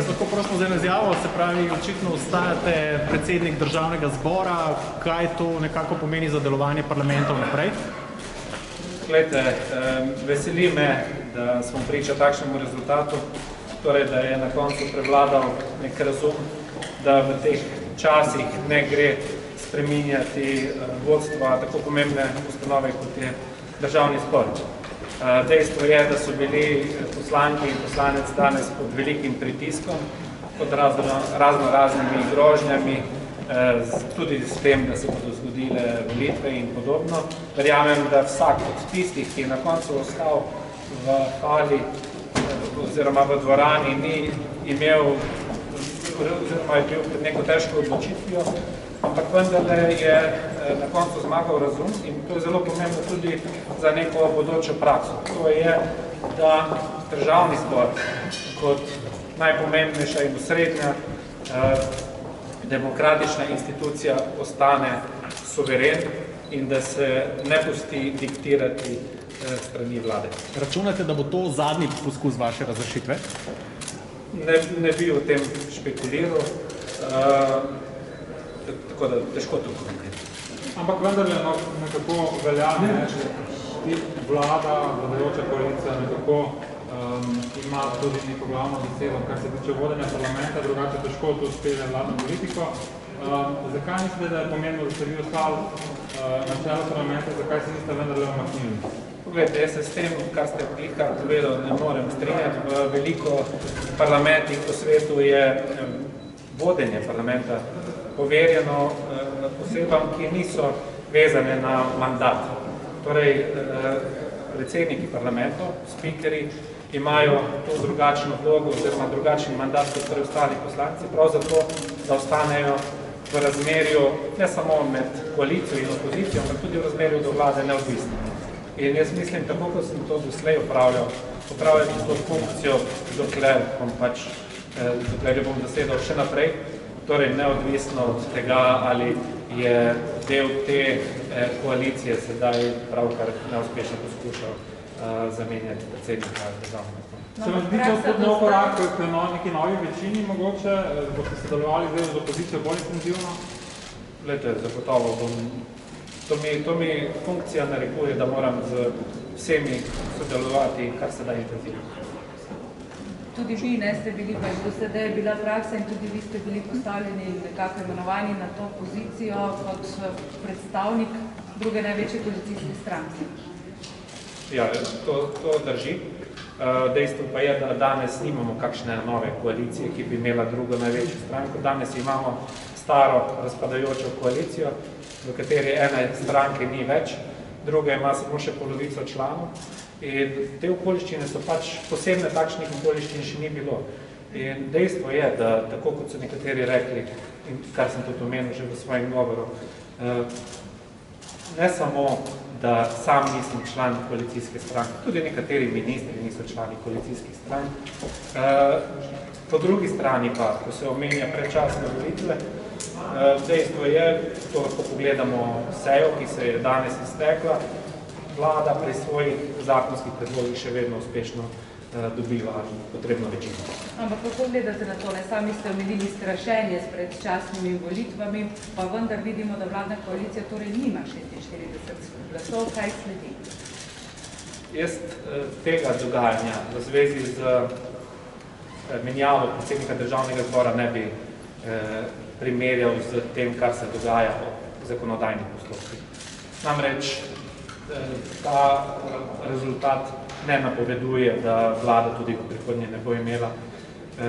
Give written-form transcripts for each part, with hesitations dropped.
Lahko prosimo za eno izjavo, se pravi, očitno ostajate predsednik državnega zbora, kaj to nekako pomeni za delovanje parlamentov naprej? Glejte, veseli me, da smo priča takšnemu rezultatu, torej, da je na koncu prevladal nek razum, da v teh časih ne gre spreminjati vodstva tako pomembne ustanove, kot je državni zbor. Dejstvo je, da so bili poslanki in poslanec danes pod velikim pritiskom, pod raznoraznimi grožnjami, tudi s tem, da se bodo zgodile volitve in podobno. Verjamem, da vsak od tistih, ki je na koncu ostal v hali oziroma v dvorani, ni imel oziroma je bil pred neko težko odločitvijo, ampak vendarle je na koncu zmagal razum in to je zelo pomembno tudi za neko bodočo prakso. To je, da državni zbor kot najpomembnejša in osrednja demokratična institucija ostane suveren in da se ne pusti diktirati strani vlade. Računate, da bo to zadnji poskus vaše razrešitve? Ne bi o tem špekuliral, tako da težko to komentirati. Ampak vendarle nekako velja, če vlada, vladajoča koalicija nekako ima tudi neko glavno besedo, kar se tiče vodenja parlamenta, drugače težko to spelje vladno politiko. Zakaj mislite, da je pomembno, da ste vi ostali na čelu parlamenta, zakaj se niste vendarle omaknili? Poglejte, jaz se s tem, kar ste kar povedal, ne morem strinjati. V veliko parlamentih po svetu je vodenje parlamenta poverjeno osebam, ki niso vezane na mandat. Torej, predsedniki parlamentov, spikeri, imajo to drugačno vlogo oziroma drugačen mandat kot preostali poslanci, prav zato, da ostanejo v razmerju ne samo med koalicijo in opozicijo, ampak tudi v razmerju do vlade neodvisno. In jaz mislim, tako kot sem to doslej opravljal to funkcijo, dokler jo bom zasedal še naprej, torej neodvisno od tega, ali je del te koalicije sedaj pravkar neuspešno poskušal zamenjati predsednika državnega zbora. Se vam zdi to tudi nov korak k neki novi večini mogoče, boste sodelovali zdaj z opozicijo bolj intenzivno? Glejte, zagotovo bom. To mi funkcija narekuje, da moram z vsemi sodelovati, kar se da intenzivno. Tudi vi ste bili, pa do sedaj je bila praksa in tudi vi ste bili postavljeni nekako imenovani na to pozicijo kot predstavnik druge največje koalicijske stranke. Ja, to drži. Dejstvo pa je, da danes nimamo kakšne nove koalicije, ki bi imela drugo največjo stranko. Danes imamo staro razpadajočo koalicijo, v kateri ene stranke ni več, druga ima samo še polovico članov. In te okoliščine so pač posebne, takšnih okoliščin še ni bilo. In dejstvo je, da tako kot so nekateri rekli, in kar sem tudi omenil že v svojem govoru, ne samo, da sam nisem član koalicijske stranke, tudi nekateri ministri niso člani koalicijskih strank. Po drugi strani pa, ko se omenja predčasne volitve, dejstvo je, to lahko pogledamo sejo, ki se je danes iztekla, vlada pri svojih zakonskih predlogih še vedno uspešno dobiva potrebno večino. Ampak kako gledate na to? Sami ste omenili strašenje s predčasnimi volitvami, pa vendar vidimo, da vladna koalicija torej nima 46 glasov. Kaj sledi? Jaz tega dogajanja v zvezi z menjavo predsednika državnega zbora ne bi primerjal z tem, kar se dogaja v zakonodajnih postopkih. Namreč ta rezultat ne napoveduje, da vlada tudi v prihodnje ne bo imela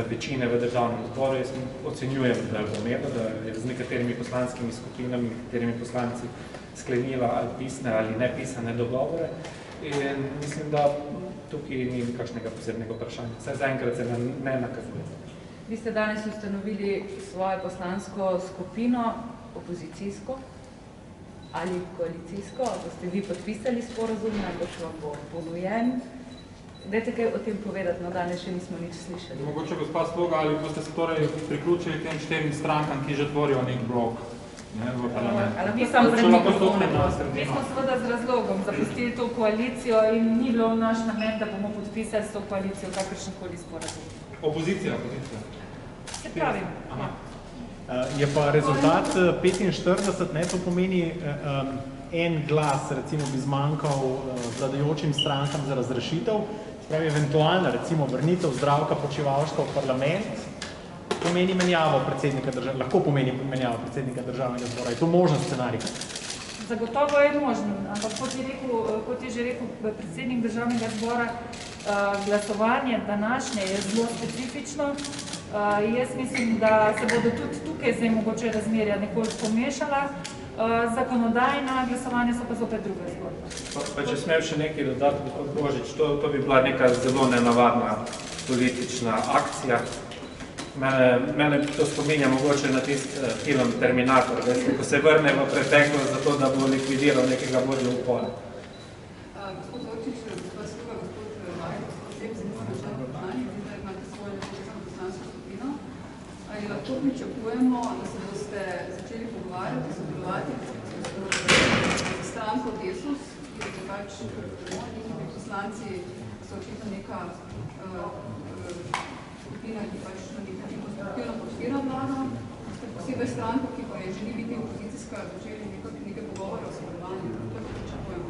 večine v državnem zboru. Jaz ocenjujem, da bo imela, da je z nekaterimi poslanskimi skupinami, nekaterimi poslanci sklenila ali pisne ali nepisane dogovore. In mislim, da tukaj ni kakšnega posebnega vprašanja. Vsaj zaenkrat se ne nakazuje. Vi ste danes ustanovili svojo poslansko skupino, opozicijsko. ali koalicijsko, boste vi podpisali sporazum, najbolj vam bo ponujen. Dajte kaj o tem povedati, no danes še nismo nič slišali. Mogoče gospa Sloga, ali boste se torej priključili tem 4 strankam, ki že tvorijo nek blok v parlamentu? Mi smo seveda z razlogom zapustili to koalicijo in ni bilo naš namen, da bomo podpisali s to koalicijo kakršenkoli sporazum. Opozicija. Se pravim. Je pa rezultat 45, ne, to pomeni en glas, recimo, bi zmanjkal vladajočim strankam za razrešitev, spravi eventualna, recimo, vrnitev Zdravka Počivalška v parlament, pomeni menjavo predsednika državnega, lahko pomeni menjavo predsednika državnega zbora. Je to možen scenarij? Zagotovo je možen, ampak kot je že rekel predsednik državnega zbora, glasovanje današnje je zelo specifično. Jaz mislim, da se bodo tudi tukaj zdaj mogoče razmerja nekoliko pomešala. Zakonodajna glasovanja so pa zopet druga zgodba. Pa če smem še nekaj dodati, gospod Božič, to bi bila neka zelo nenavadna politična akcija. Mene to spominja mogoče na tisti film Terminator, ko se vrne v preteklost zato, da bo likvidiral nekega vodja upora. Gospod Zorčič, gospod Sluga, gospod Marek, gospod Lep, se nisem začela vprašanje, da imate svojo nepovezano poslansko skupino. Ali lahko pričakujemo, da se boste začeli pogovarjati, sodelovati s stranko Desus, ki je pač njihovi poslanci, so očitno neka skupina, ki pač na nek način konstruktivno podpira vlado, posebej stranko, ki pa je želi biti opozicijska, začeli nekaj pogovora o sodelovanju. Kako pričakujemo?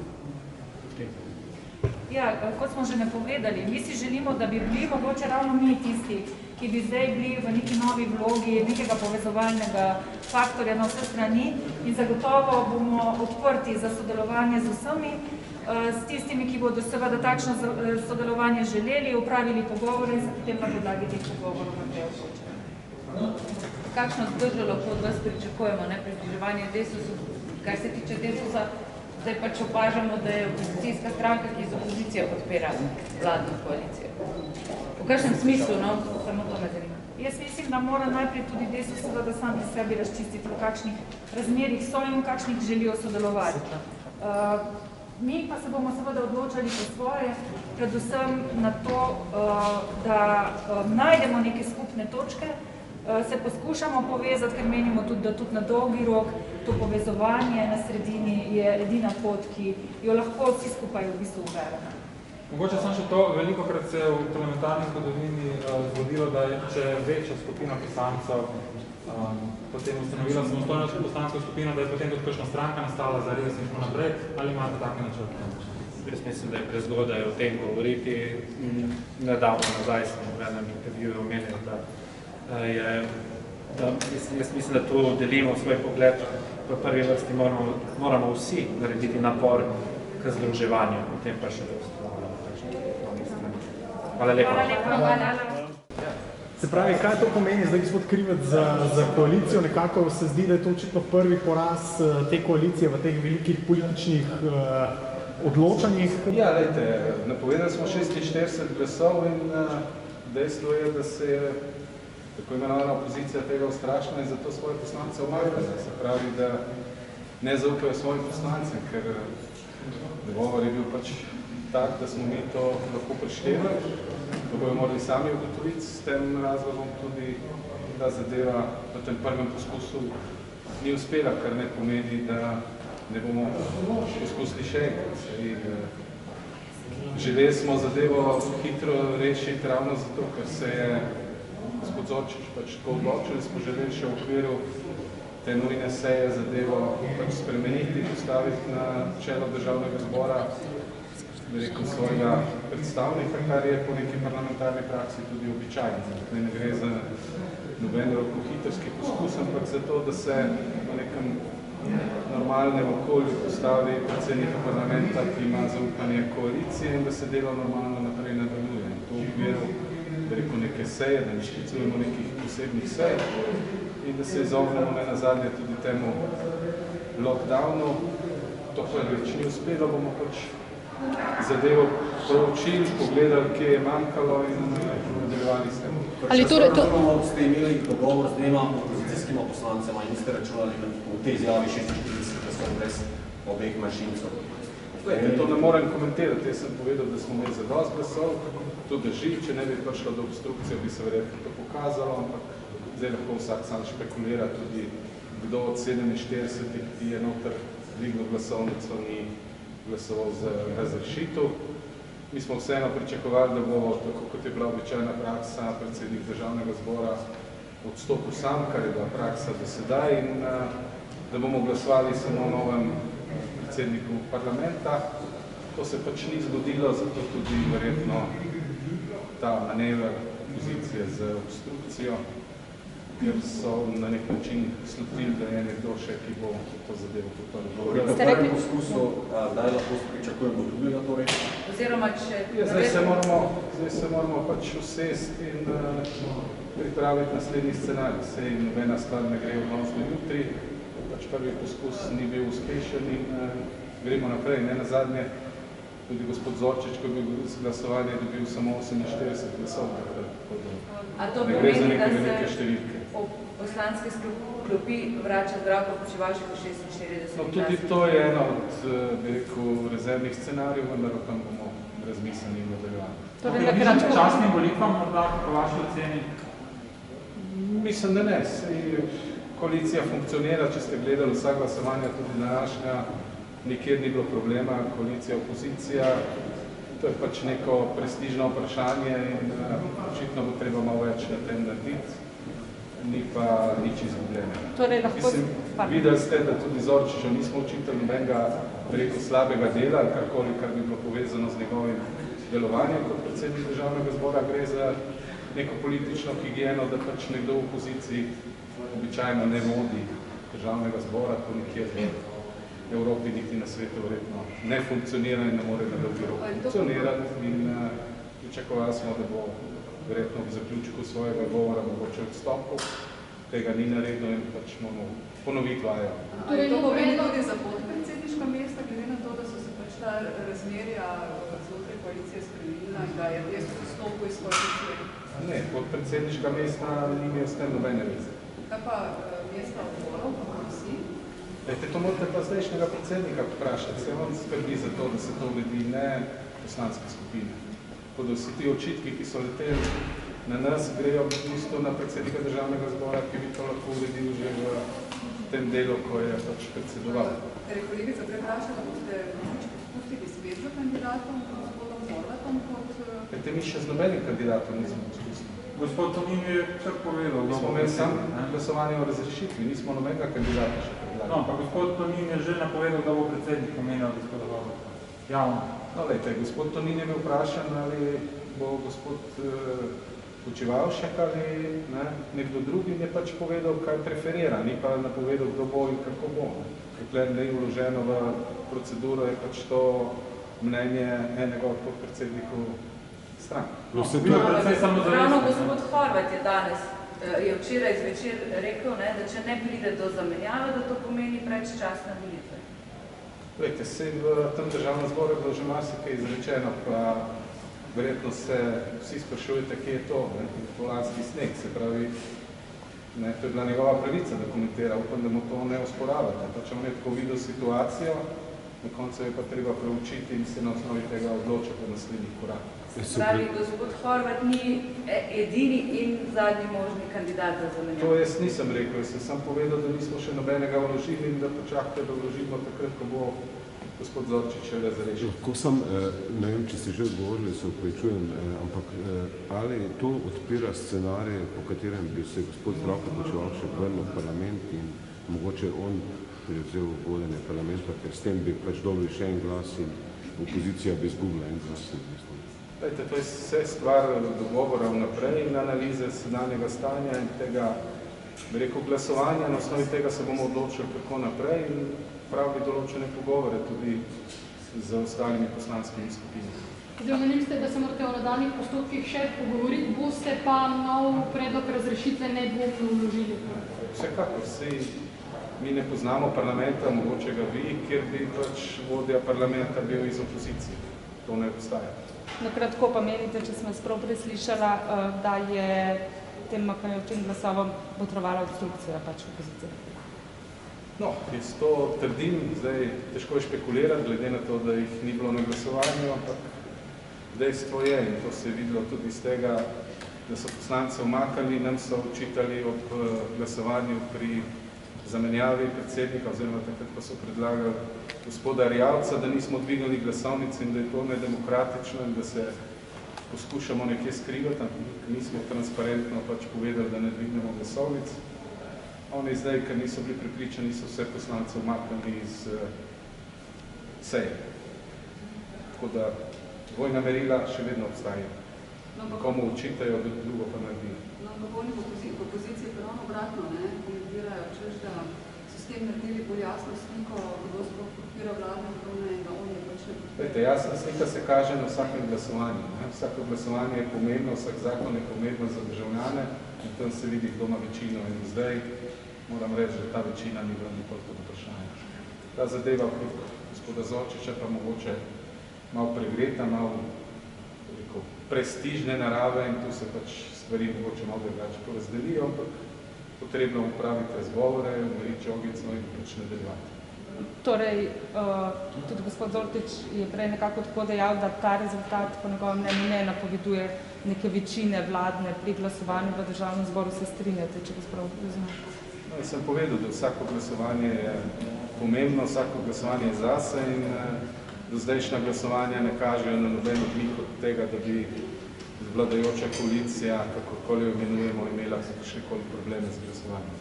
Ja, kot smo že napovedali, mi si želimo, da bi bili mogoče ravno mi tisti, ki bi zdaj bili v neki novi vlogi nekega povezovalnega faktorja na vse strani in zagotovo bomo odprti za sodelovanje z vsemi, s tistimi, ki bodo seveda takšno sodelovanje želeli, upravili pogovore in se potem na podlagi teh pogovorov naprej odločili. Kakšno zdržalo od vas pričakujemo, ne, približevanje Desusu, kar se tiče Desusa, zdaj pač opažamo, da je opozicijska stranka, ki iz opozicije podpira vladno koalicijo. V kakšnem smislu, no? Samo to me zanima. Jaz mislim, da mora najprej tudi Desus seveda sami sebi razčistiti, v kakšnih razmerih so in v kakšnih želijo sodelovati. Mi pa se bomo seveda odločali po svoje, predvsem na to, da najdemo neke skupne točke, se poskušamo povezati, ker menimo tudi, da tudi na dolgi rok to povezovanje na sredini je edina pot, ki jo lahko vsi skupaj v bistvu uberemo. Mogoče sem še to, velikokrat se v parlamentarni zgodovini zgodilo, da če je večja skupina poslancev potem ustanovila samostojno poslansko skupino, da je potem tudi kakšna stranka nastala za res in tako naprej, ali imate take načrte? Jaz mislim, da je prezgodaj o tem govoriti. Nedavno nazaj sem v enem intervjuju omenil, jaz mislim, da tu delimo svoj pogled. V prvi vrsti moramo vsi narediti napor k združevanju, potem pa še Hvala lepa. Se pravi, kaj to pomeni zdaj, gospod Krivec, za koalicijo? Nekako se zdi, da je to očitno prvi poraz te koalicije v teh velikih političnih odločanjih. Ja, lejte, napovedali smo 46 glasov in dejstvo je, da se je tako imenovana opozicija tega ustrašila in zato svoje poslance umaknila. Se pravi, da ne zaupajo svojim poslancem, ker dogovor je bil pač tak, da smo mi to lahko preštevali, da bojo morali sami ugotoviti, s tem razlogom tudi ta zadeva v tem prvem poskusu ni uspela, kar ne pomeni, da ne bomo poskusili še enkrat. Želeli smo zadevo hitro rešiti ravno zato, ker se je gospod Zorčič pač tako odločili, smo želeli še v okviru te nujne seje zadevo pač spremeniti, postaviti na čelo državnega zbora rekel svojega predstavnika, kar je po neki parlamentarni praksi tudi običajno. Ne gre za noben rokohitrski poskus, ampak za to, da se v nekem normalnem okolju postavi predsednika parlamenta, ki ima zaupanje koalicije in da se delo normalno naprej nadaljuje. In to v okviru, da rekel, neke seje, da ne špicujemo nekih posebnih sej in da se izognemo ne nazadnje tudi temu lockdownu. To prvič ni uspelo, bomo pač zadevo proučili, pogledali, kje je manjkalo in nadaljevali s tem. Ali torej ste imeli dogovor z dvema opozicijskima poslancema in ste računali v tej izjavi 46 glasov? predvsem brez obeh manjšincev. To ne morem komentirati, jaz sem povedal, da smo imeli zadost glasov, to drži, če ne bi prišlo do obstrukcije, bi se verjetno to pokazalo, ampak zdaj lahko vsak sam špekulira tudi, kdo od 47, ki je noter dvignil glasovnico, ni glasoval za razrešitev. Mi smo vseeno pričakovali, da bo, tako kot je bila običajna praksa, predsednik državnega zbora odstopil sam, kar je bila praksa do sedaj, in da bomo glasovali samo o novem predsedniku parlamenta. To se pač ni zgodilo, zato tudi verjetno ta manever pozicije z obstrukcijo, ker so na nek način slutili, da je nekdo še, ki bo to zadevo podprl. Po prvem poskusu, kdaj lahko pričakujemo drugega torej? Oziroma, če... Zdaj se moramo pač usesti in pripraviti naslednji scenarij. Sej nobena stvar ne gre odnos do jutri, pač prvi poskus ni bil uspešen in gremo naprej. Ne nazadnje, tudi gospod Zorčič, ko je bil glasovanje, je dobil samo 48 glasov. A to pomeni, da se v poslanske klopi vrača Zdravko Počivalšek v 46? No, tudi to je eno od, bi rekel, rezervnih scenarijev, vendar o tem bomo razmislili in nadaljevali. Časnim volitvam morda po vaši oceni? Mislim, da ne. Koalicija funkcionira, če ste gledali vsa glasovanja, tudi današnja, nikjer ni bilo problema, koalicija, opozicija. To je pač neko prestižno vprašanje in očitno bo treba malo več na tem narediti, ni pa nič izgubljene. Mislim, videli ste, da tudi Zorčiča nismo učitelj nobenega, rekel, slabega dela, karkoli, kar bi bilo povezano z njegovim delovanjem kot predsednik državnega zbora. Gre za neko politično higieno, da pač nekdo v opoziciji običajno ne vodi državnega zbora, to nikjer v Evropi niti na svetu verjetno ne funkcionira in ne more na dolgi rok funkcionirati in pričakovali smo, da bo verjetno v zaključku svojega govora mogoče odstopil, tega ni naredil in pač moramo ponoviti vajo. Ali to pomeni tudi za podpredsedniška mesta, glede na to, da so se pač ta razmerja znotraj koalicije spremenila in da je jaz odstopil iz koalicije? Ne, podpredsedniška mesta ni imel s tem nobene veze. Kaj pa mesta odborov, pa komisij? To morate pa zdajšnjega predsednika vprašati, se on skrbi za to, da se to uredi, ne poslanske skupine. Tako da vsi ti očitki, ki so leteli na nas, grejo v bistvu na predsednika državnega zbora, ki bi to lahko uredil že v tem delu, ko je pač predsedoval. Ker je kolegica preprašala, da boste spustili svet za kandidatom, gospodom Horvatom kot... Mi še z nobenim kandidatom nismo spustili. Gospod Tonin je vse povedal. Mi smo imeli sam glasovanje o razrešitvi, nismo nobenega kandidata še predlagali. No, pa gospod Tonin je že napovedal, da bo predsednik omenjal gospoda Horvata. Javno. No, lejte, gospod Tonin je bil vprašan, ali bo gospod Počivalšek ali nekdo drugi, je pač povedal, kaj preferira, ni pa napovedal, kdo bo in kako bo. Dokler ne je vloženo v proceduro, je pač to mnenje enega od podpredsednikov strank. Ravno gospod Horvat je danes, je včeraj zvečer rekel, da če ne pride do zamenjave, da to pomeni predčasne volitve. Glejte, sej v tem državnem zboru je bilo že marsikaj izrečeno, pa verjetno se vsi sprašujete, kje je to, polanski sneg, se pravi, to je bila njegova pravica, da komentira, upam, da mu to ne osporavate. Pač on je tako videl situacijo, na koncu je pa treba preučiti in se na osnovi tega odločiti v naslednjih korakih. Pravi, gospod Horvat ni edini in zadnji možni kandidat za zamenjavo. To jaz nisem rekel, jaz sem sam povedal, da nismo še nobenega vložili in da počakajte, da vložimo takrat, ko bo gospod Zorčič razrešil. Ko sem, ne vem, če ste že odgovorili, se upravičujem, ampak ali to odpira scenarij, po katerem bi se gospod Zdravko Počivalšek vrnil v parlament in mogoče on prevzel vodenje parlamenta, ker s tem bi pač dobili še en glas in opozicija bi izgubila en glas. Lejte, to je vse stvar dogovora vnaprej in analize sedanjega stanja in tega, bi rekel, glasovanja. Na osnovi tega se bomo odločili kako naprej in pravi določene pogovore tudi z ostalimi poslanskimi skupinami. Omenili ste, da se morate o nadaljnjih postopkih še pogovoriti, boste pa nov predlog razrešitve nedvomno vložili? Vsekakor, sej mi ne poznamo parlamenta, mogoče ga vi, kjer bi pač vodja parlamenta bil iz opozicije. To ne obstaja. Nakratko pa menite, če sem sprav preslišala, da je tem makajočim glasovom botrovala obstrukcija pač opozicije? No, jaz to trdim, zdaj težko je špekulirati, glede na to, da jih ni bilo na glasovanju, ampak dejstvo je, in to se je videlo tudi iz tega, da so poslance umakali, nam so očitali ob glasovanju pri zamenjavi predsednika, oziroma takrat, ko so predlagali gospoda Erjavca, da nismo dvignili glasovnice in da je to nedemokratično in da se poskušamo nekje skrivati, ampak nismo transparentno pač povedali, da ne dvignemo glasovnic. Oni zdaj, ker niso bili prepričani, so vse poslance umaknili iz seje. Tako da dvojna merila še vedno obstajajo. Komu učitajo, drugo pa naredijo. No, ampak oni v opoziciji pa ravno obratno, komentirajo, češ, da so s tem naredili bolj jasno sliko, kdo sploh podpira vladne odrone in da on je pač ne podpira. Jasna slika se kaže na vsakem glasovanju. Vsako glasovanje je pomembno, vsak zakon je pomembno za državljane in tam se vidi, kdo ima večino. In zdaj moram reči, da ta večina ni bila nikoli pod vprašanje. Ta zadeva okrog gospoda Zorčiča pa mogoče malo pregreta, malo prestižne narave in tu se pač stvari mogoče malo drugače porazdelijo, ampak potrebno upraviti razgovore, umeriti žogico in pač nadaljevati. Torej, tudi gospod Zorčič je prej nekako tako dejal, da ta rezultat po njegovem mnenju ne napoveduje neke večine vladne pri glasovanju v državnem zboru. Se strinjate, če gospod razumem? No, jaz sem povedal, da vsako glasovanje je pomembno, vsako glasovanje je zase in do zdajšnja glasovanja ne kažejo na noben odmik od tega, da bi vladajoča koalicija, kakorkoli jo imenujemo, imela kakšnekoli probleme z glasovanjem.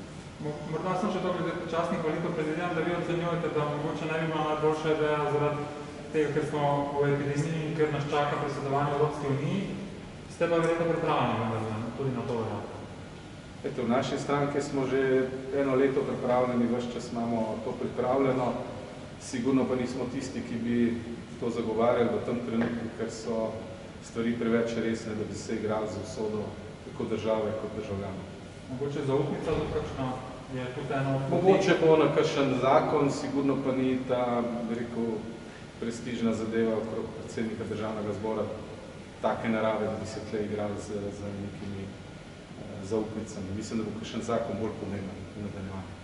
Morda sem še to glede počasnih volitev, predvidevam, da vi ocenjujete, da mogoče ne bi bila najboljša ideja zaradi tega, ker smo v epidemiji in ker nas čaka predsedovanje Evropske unije, ste pa verjetno pripravljeni tudi na to verjati. V naši stranki smo že eno leto pripravljeni, ves čas imamo to pripravljeno. Sigurno pa nismo tisti, ki bi to zagovarjali v tem trenutku, ker so stvari preveč resne, da bi se igrali z usodo tako države kot državljanov. Mogoče zaupnica do kakšna je tudi eno... Mogoče bo na kakšen zakon, sigurno pa ni ta, bi rekel, prestižna zadeva okrog predsednika državnega zbora take narave, da bi se tle igrali z nekimi zaupnicami. Mislim, da bo kakšen zakon bolj pomemben v nadaljevanju.